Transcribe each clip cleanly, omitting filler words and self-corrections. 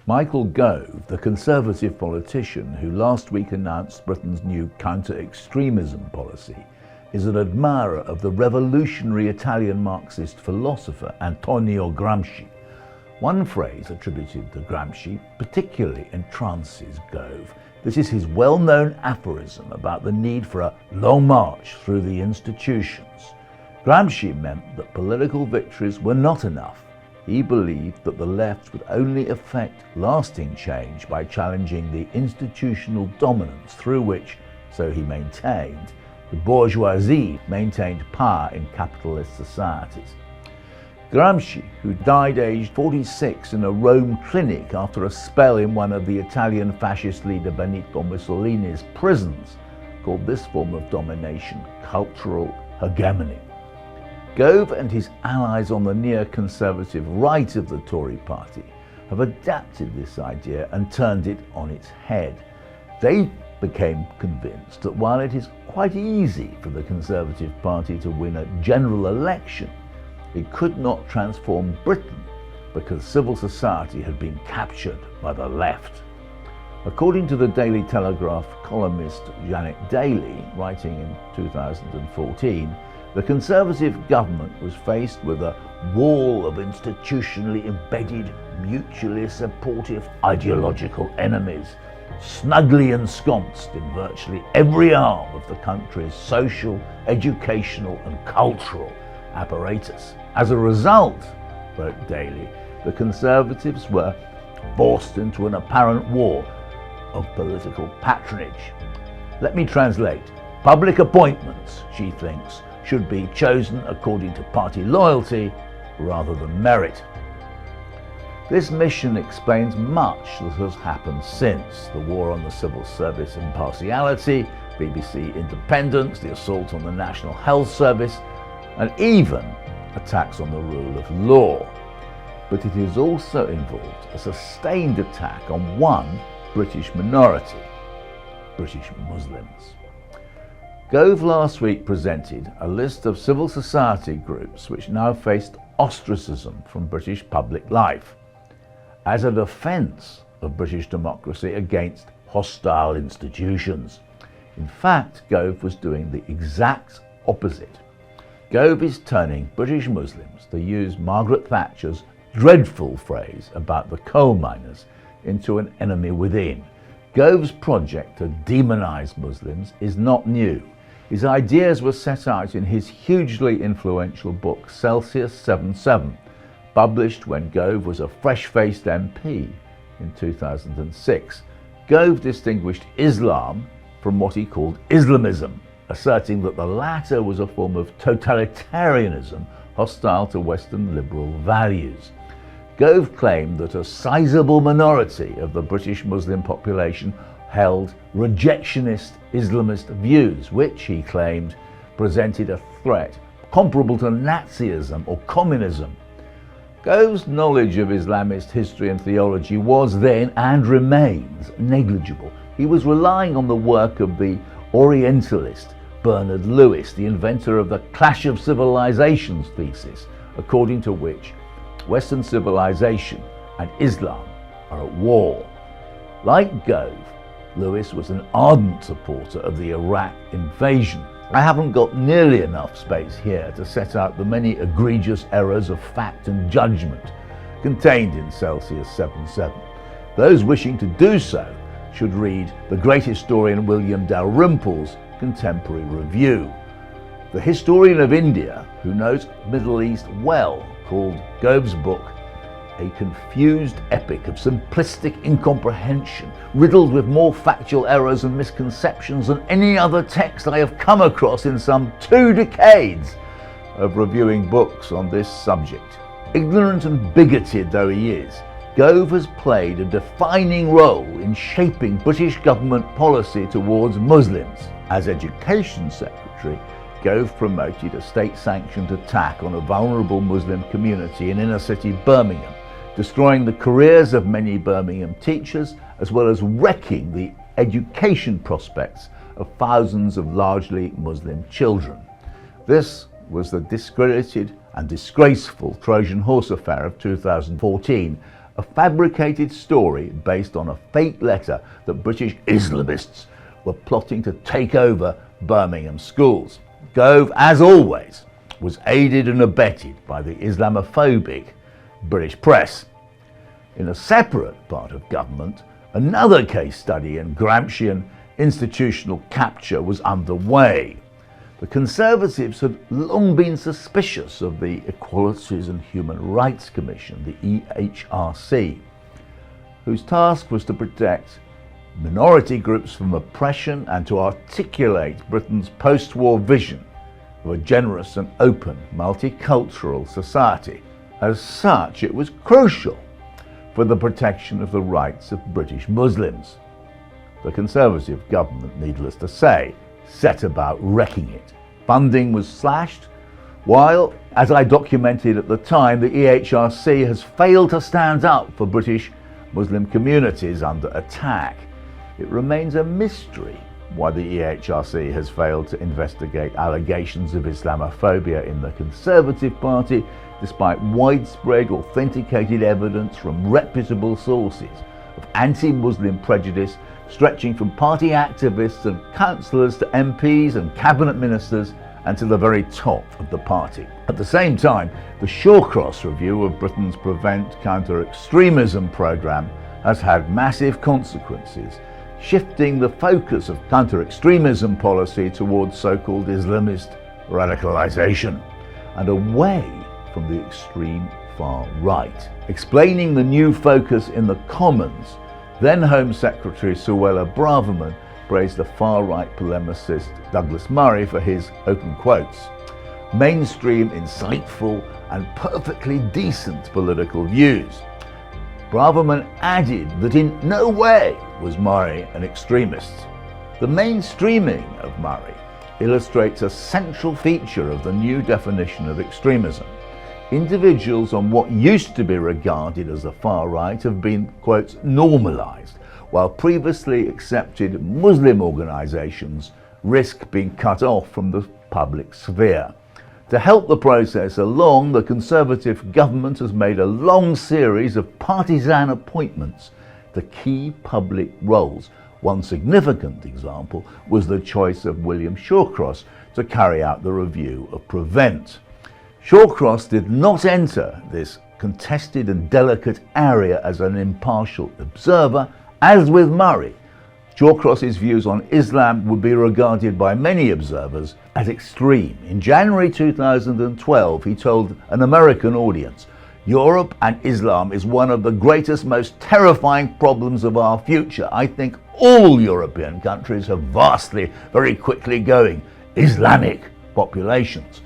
Michael Gove, the Conservative politician who last week announced Britain's new counter-extremism policy, is an admirer of the revolutionary Italian Marxist philosopher Antonio Gramsci. One phrase attributed to Gramsci particularly entrances Gove. This is his well-known aphorism about the need for a long march through the institutions. Gramsci meant that political victories were not enough. He believed that the left would only effect lasting change by challenging the institutional dominance through which, so he maintained, the bourgeoisie maintained power in capitalist societies. Gramsci, who died aged 46 in a Rome clinic after a spell in one of the Italian fascist leader Benito Mussolini's prisons, called this form of domination cultural hegemony. Gove and his allies on the near-conservative right of the Tory party have adapted this idea and turned it on its head. They became convinced that while it is quite easy for the Conservative Party to win a general election, it could not transform Britain because civil society had been captured by the left. According to the Daily Telegraph columnist Janet Daly, writing in 2014, the Conservative government was faced with a wall of institutionally embedded, mutually supportive ideological enemies, snugly ensconced in virtually every arm of the country's social, educational and cultural apparatus. As a result, wrote Daly, the Conservatives were forced into an apparent war of political patronage. Let me translate. Public appointments, she thinks, should be chosen according to party loyalty rather than merit. This mission explains much that has happened since: the war on the civil service impartiality, BBC independence, the assault on the National Health Service, and even attacks on the rule of law. But it has also involved a sustained attack on one British minority: British Muslims. Gove last week presented a list of civil society groups which now faced ostracism from British public life, as a defence of British democracy against hostile institutions. In fact, Gove was doing the exact opposite. Gove is turning British Muslims, to use Margaret Thatcher's dreadful phrase about the coal miners, into an enemy within. Gove's project to demonise Muslims is not new. His ideas were set out in his hugely influential book Celsius 77, published when Gove was a fresh-faced MP in 2006. Gove distinguished Islam from what he called Islamism, asserting that the latter was a form of totalitarianism hostile to Western liberal values. Gove claimed that a sizable minority of the British Muslim population held rejectionist Islamist views, which, he claimed, presented a threat comparable to Nazism or communism. Gove's knowledge of Islamist history and theology was then, and remains, negligible. He was relying on the work of the Orientalist Bernard Lewis, the inventor of the Clash of Civilizations thesis, according to which Western civilization and Islam are at war. Like Gove, Lewis was an ardent supporter of the Iraq invasion. I haven't got nearly enough space here to set out the many egregious errors of fact and judgment contained in Celsius 77. Those wishing to do so should read the great historian William Dalrymple's contemporary review. The historian of India, who knows the Middle East well, called Gove's book a confused epic of simplistic incomprehension, riddled with more factual errors and misconceptions than any other text I have come across in some 2 decades of reviewing books on this subject. Ignorant and bigoted though he is, Gove has played a defining role in shaping British government policy towards Muslims. As Education Secretary, Gove promoted a state-sanctioned attack on a vulnerable Muslim community in inner-city Birmingham, destroying the careers of many Birmingham teachers, as well as wrecking the education prospects of thousands of largely Muslim children. This was the discredited and disgraceful Trojan horse affair of 2014, a fabricated story based on a fake letter that British Islamists were plotting to take over Birmingham schools. Gove, as always, was aided and abetted by the Islamophobic British press. In a separate part of government, another case study in Gramscian institutional capture was underway. The Conservatives had long been suspicious of the Equalities and Human Rights Commission, the EHRC, whose task was to protect minority groups from oppression and to articulate Britain's post-war vision of a generous and open multicultural society. As such, it was crucial for the protection of the rights of British Muslims. The Conservative government, needless to say, set about wrecking it. Funding was slashed, while, as I documented at the time, the EHRC has failed to stand up for British Muslim communities under attack. It remains a mystery why the EHRC has failed to investigate allegations of Islamophobia in the Conservative Party, despite widespread authenticated evidence from reputable sources of anti-Muslim prejudice stretching from party activists and councillors to MPs and cabinet ministers and to the very top of the party. At the same time, the Shawcross review of Britain's Prevent Counter-Extremism programme has had massive consequences, shifting the focus of counter-extremism policy towards so-called Islamist radicalisation and away from the extreme far right. Explaining the new focus in the Commons, then Home Secretary Suella Braverman praised the far-right polemicist Douglas Murray for his, open quotes, mainstream, insightful and perfectly decent political views. Braverman added that in no way was Murray an extremist. The mainstreaming of Murray illustrates a central feature of the new definition of extremism. Individuals on what used to be regarded as the far right have been, quote, normalised, while previously accepted Muslim organisations risk being cut off from the public sphere. To help the process along, the Conservative government has made a long series of partisan appointments to key public roles. One significant example was the choice of William Shawcross to carry out the review of Prevent. Shawcross did not enter this contested and delicate area as an impartial observer. As with Murray, Shawcross's views on Islam would be regarded by many observers as extreme. In January 2012, he told an American audience, "Europe and Islam is one of the greatest, most terrifying problems of our future. I think all European countries have vastly, very quickly going Islamic populations."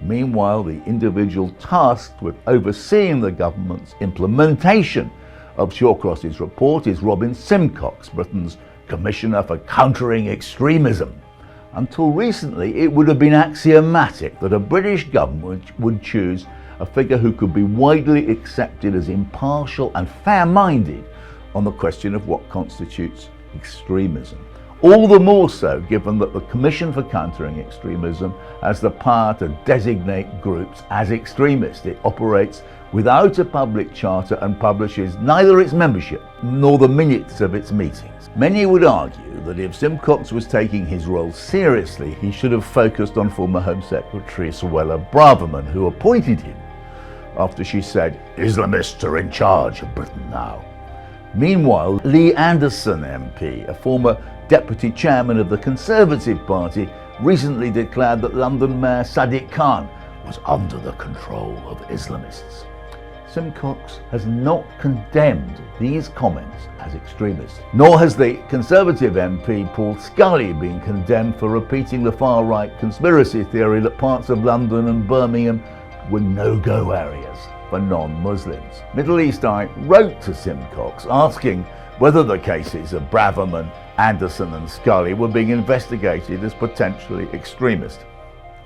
Meanwhile, the individual tasked with overseeing the government's implementation of Shawcross's report is Robin Simcox, Britain's Commissioner for Countering Extremism. Until recently, it would have been axiomatic that a British government would choose a figure who could be widely accepted as impartial and fair-minded on the question of what constitutes extremism. All the more so given that the Commission for Countering Extremism has the power to designate groups as extremist. It operates without a public charter and publishes neither its membership nor the minutes of its meetings. Many would argue that if Simcox was taking his role seriously, he should have focused on former Home Secretary Suella Braverman, who appointed him after she said, "Islamists are in charge of Britain now." Meanwhile, Lee Anderson MP, a former deputy chairman of the Conservative Party, recently declared that London Mayor Sadiq Khan was under the control of Islamists. Simcox has not condemned these comments as extremist, nor has the Conservative MP Paul Scully been condemned for repeating the far-right conspiracy theory that parts of London and Birmingham were no-go areas for non-Muslims. Middle East Eye wrote to Simcox asking whether the cases of Braverman, Anderson and Scully were being investigated as potentially extremist.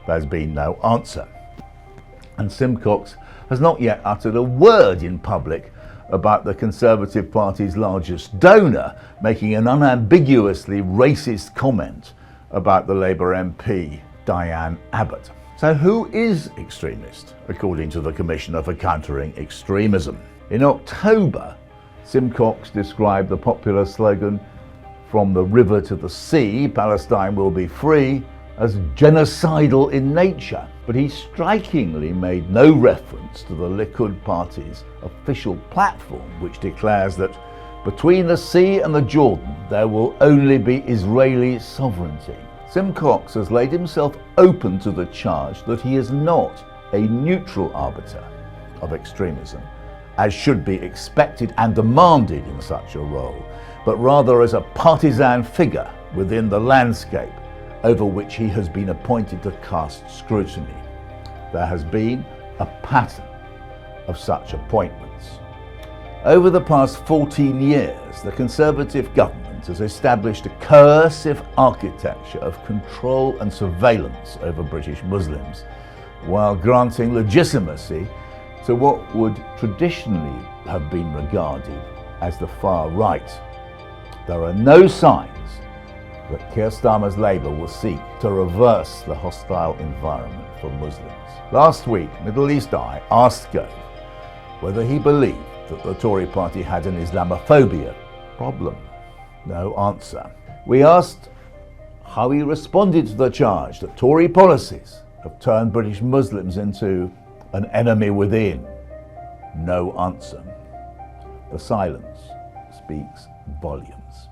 There's been no answer. And Simcox has not yet uttered a word in public about the Conservative Party's largest donor making an unambiguously racist comment about the Labour MP Diane Abbott. So who is extremist, according to the Commissioner for Countering Extremism? In October, Simcox described the popular slogan, "From the river to the sea, Palestine will be free," as genocidal in nature. But he strikingly made no reference to the Likud party's official platform, which declares that between the sea and the Jordan there will only be Israeli sovereignty. Simcox has laid himself open to the charge that he is not a neutral arbiter of extremism, as should be expected and demanded in such a role, but rather as a partisan figure within the landscape over which he has been appointed to cast scrutiny. There has been a pattern of such appointments. Over the past 14 years, the Conservative government has established a coercive architecture of control and surveillance over British Muslims, while granting legitimacy to what would traditionally have been regarded as the far right. There are no signs that Keir Starmer's Labour will seek to reverse the hostile environment for Muslims. Last week, Middle East Eye asked Gove whether he believed that the Tory party had an Islamophobia problem. No answer. We asked how he responded to the charge that Tory policies have turned British Muslims into an enemy within. No answer. The silence speaks volumes.